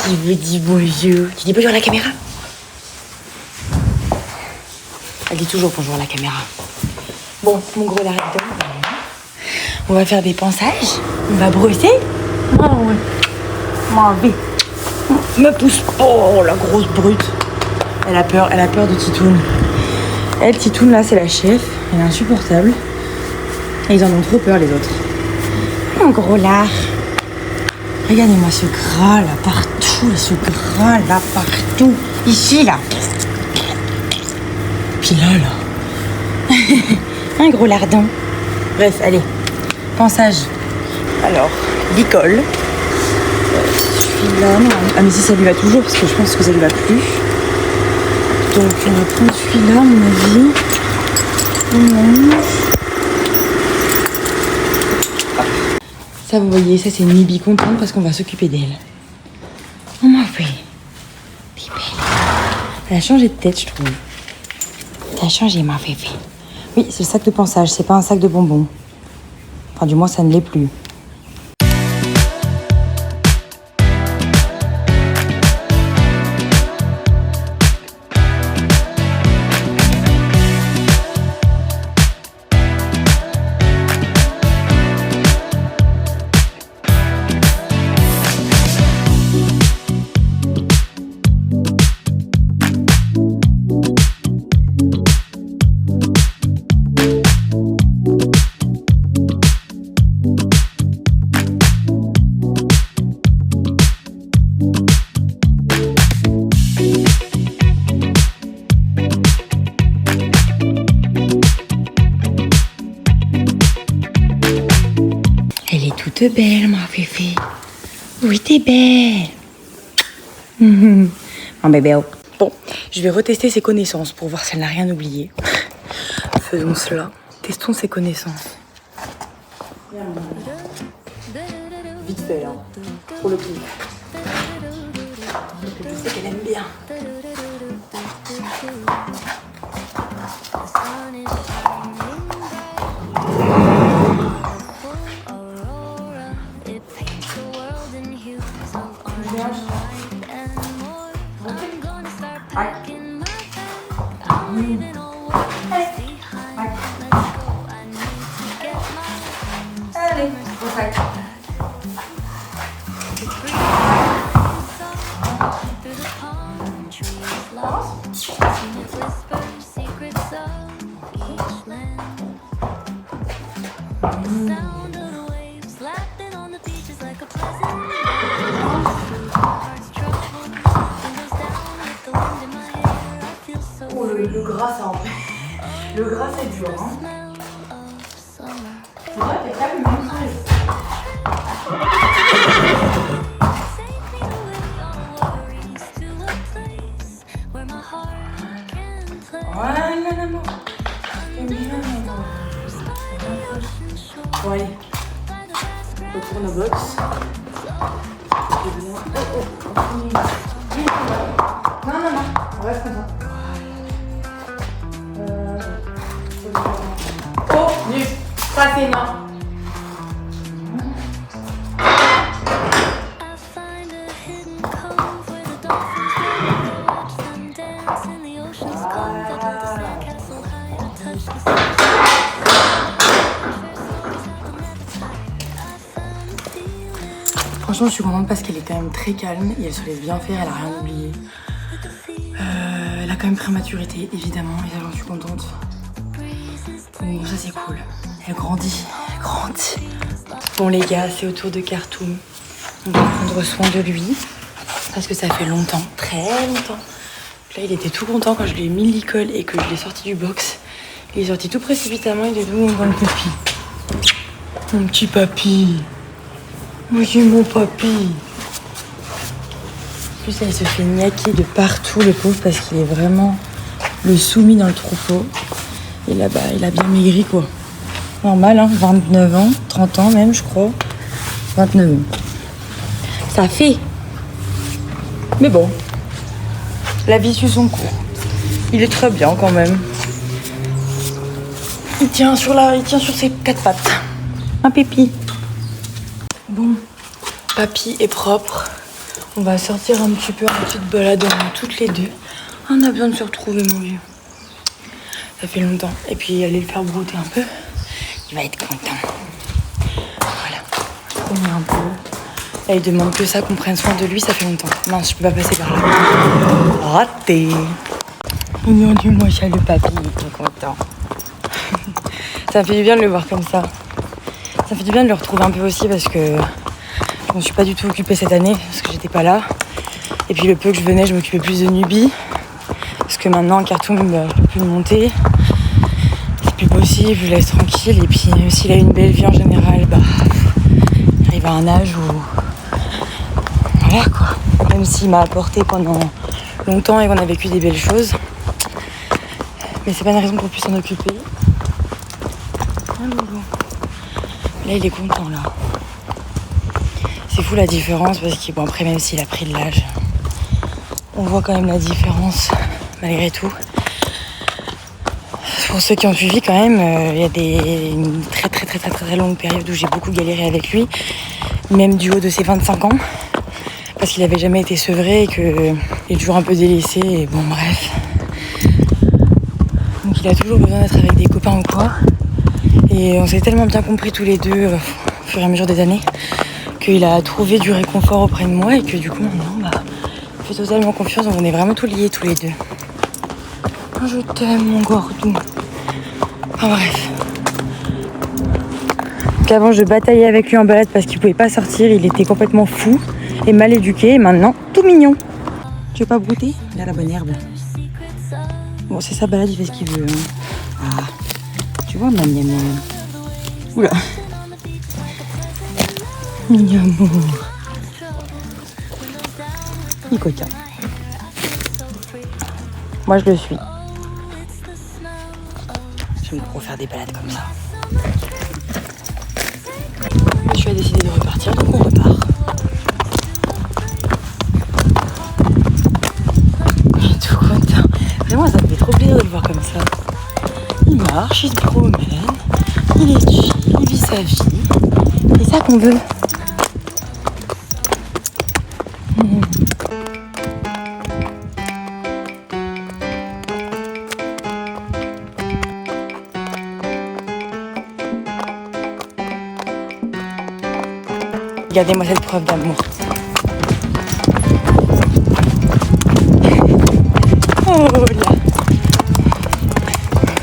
Il vous dit bonjour. Tu dis bonjour à la caméra? Elle dit toujours bonjour à la caméra. Bon, mon gros larron. On va faire des ponçages. On va brosser. Oh ouais. Mauvais. Me pousse pas, oh, la grosse brute. Elle a peur de Titoune. Elle, Titoune, là, c'est la chef. Elle est insupportable. Et ils en ont trop peur, les autres. Mon gros lard. Regardez-moi ce gras, là, partout. Ce gras, là, partout. Ici, là. Puis là. Un gros lardon. Bref, allez. Ponçage. Alors, l'école. Celui-là. Ah, mais si ça lui va toujours, parce que je pense que ça lui va plus. Donc, on va prendre celui-là, à mon avis. Ça, vous voyez, ça, c'est une Mibi contente parce qu'on va s'occuper d'elle. Oh, ma fille. T'es belle. Elle a changé de tête, je trouve. T'as changé, ma fille. Oui, c'est le sac de ponçage, c'est pas un sac de bonbons. Enfin, du moins, ça ne l'est plus. Toute belle, ma féfé. Oui, t'es belle. Un bébé. Bon, je vais retester ses connaissances pour voir si elle n'a rien oublié. Faisons cela. Testons ses connaissances. Vite fait, là. Pour le clip. Je sais qu'elle aime bien. Allez, oh, le gras, ça en fait. Le gras, c'est dur, hein. C'est vrai, t'es calme, même voilà, maman. J'aime bien, maman. Bon, allez. On retourne au box. Non, non, non. On reste comme ça. Oh, nu. Ça, c'est non. Franchement, je suis contente parce qu'elle est quand même très calme et elle se laisse bien faire, elle a rien oublié. Elle a quand même pris en maturité, évidemment, et ça, j'en suis contente. Bon, ça c'est cool. Elle grandit, elle grandit. Bon les gars, c'est au tour de Cartoum. On va prendre soin de lui parce que ça fait longtemps, très longtemps. Là, il était tout content quand je lui ai mis l'école et que je l'ai sorti du box. Il est sorti tout précipitamment, il est d'où mon grand papy. Mon petit papy. Moi j'ai mon papy. En plus, elle se fait niaquer de partout, le pauvre, parce qu'il est vraiment le soumis dans le troupeau. Et là-bas, il a bien maigri, quoi. Normal, hein, 29 ans, 30 ans même, je crois. 29 ans. Ça fait. Mais bon, la vie suit son cours. Il est très bien, quand même. Il tient sur ses 4 pattes. Un pépi. Bon, papy est propre. On va sortir un petit peu, une petite balade toutes les deux. On a besoin de se retrouver, mon vieux. Ça fait longtemps. Et puis aller le faire brouter un peu. Il va être content. Voilà. On est un peu. Là, il demande que ça, qu'on prenne soin de lui, ça fait longtemps. Mince, je peux pas passer par là. Raté. Dis-moi, chat, le papy, il est content. Ça me fait du bien de le voir comme ça. Ça me fait du bien de le retrouver un peu aussi parce que je ne suis pas du tout occupée cette année parce que j'étais pas là. Et puis le peu que je venais, je m'occupais plus de Nubie. Parce que maintenant, en cartoon, je peux plus le monter. C'est plus possible, je le laisse tranquille. Et puis même s'il a une belle vie en général, il arrive à un âge où... Voilà quoi. Même s'il m'a apporté pendant longtemps et qu'on a vécu des belles choses. Mais c'est pas une raison pour plus s'en occuper. Là, il est content, là. C'est fou la différence parce que, bon, après, même s'il a pris de l'âge, on voit quand même la différence, malgré tout. Pour ceux qui ont suivi, quand même, il y a une très longue période où j'ai beaucoup galéré avec lui, même du haut de ses 25 ans, parce qu'il avait jamais été sevré et qu'il est toujours un peu délaissé, et bon, bref. Donc, il a toujours besoin d'être avec des copains ou quoi. Et on s'est tellement bien compris tous les deux au fur et à mesure des années qu'il a trouvé du réconfort auprès de moi et que du coup maintenant il fait totalement confiance, donc on est vraiment tout liés tous les deux. Oh, je t'aime mon gordon. Enfin bref. Donc avant je bataillais avec lui en balade parce qu'il pouvait pas sortir, il était complètement fou et mal éduqué et maintenant tout mignon. Tu veux pas brouter? Il a la bonne herbe. Bon c'est sa balade, il fait ce qu'il veut. Ah. Tu vois, ma mienne. Oula. Mon amour. Il coquin. Moi, je le suis. J'aime trop faire des balades comme ça. Je suis décidé de repartir, donc on repart. Il est tout content. Vraiment, ça me fait trop plaisir de le voir comme ça. Il marche, il se promène, il est chill, il vit sa vie. C'est ça qu'on veut. Regardez-moi cette preuve d'amour. Oh là.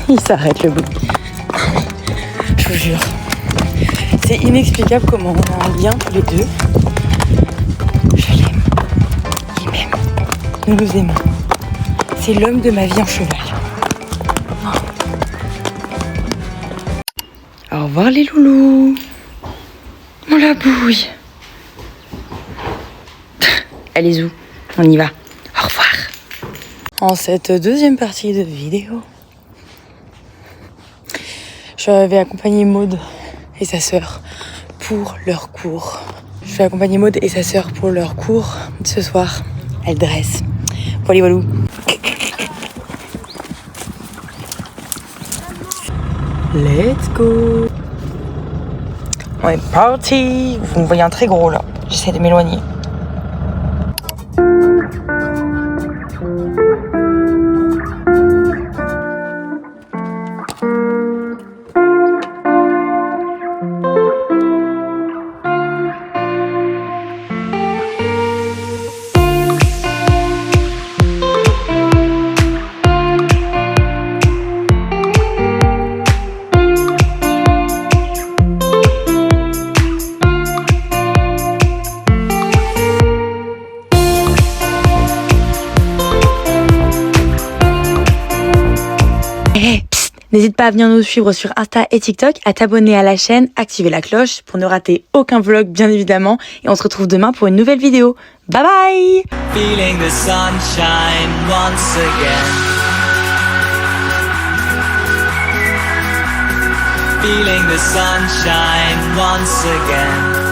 Il s'arrête le bout. Je vous jure. C'est inexplicable comment on a un lien tous les deux. Je l'aime. Il m'aime. Nous nous aimons. C'est l'homme de ma vie en cheval. Au revoir les loulous. On la bouille. Allez où? On y va. Au revoir. En cette deuxième partie de vidéo, je vais accompagner Maud et sa sœur pour leur cours. Je vais accompagner Maud et sa sœur pour leur cours ce soir. Elle dresse. Voilà, voilà. Let's go. On est parti. Vous me voyez un très gros là. J'essaie de m'éloigner. N'hésite pas à venir nous suivre sur Insta et TikTok, à t'abonner à la chaîne, activer la cloche pour ne rater aucun vlog bien évidemment. Et on se retrouve demain pour une nouvelle vidéo. Bye bye! Feeling the sunshine once again. Feeling the sunshine once again.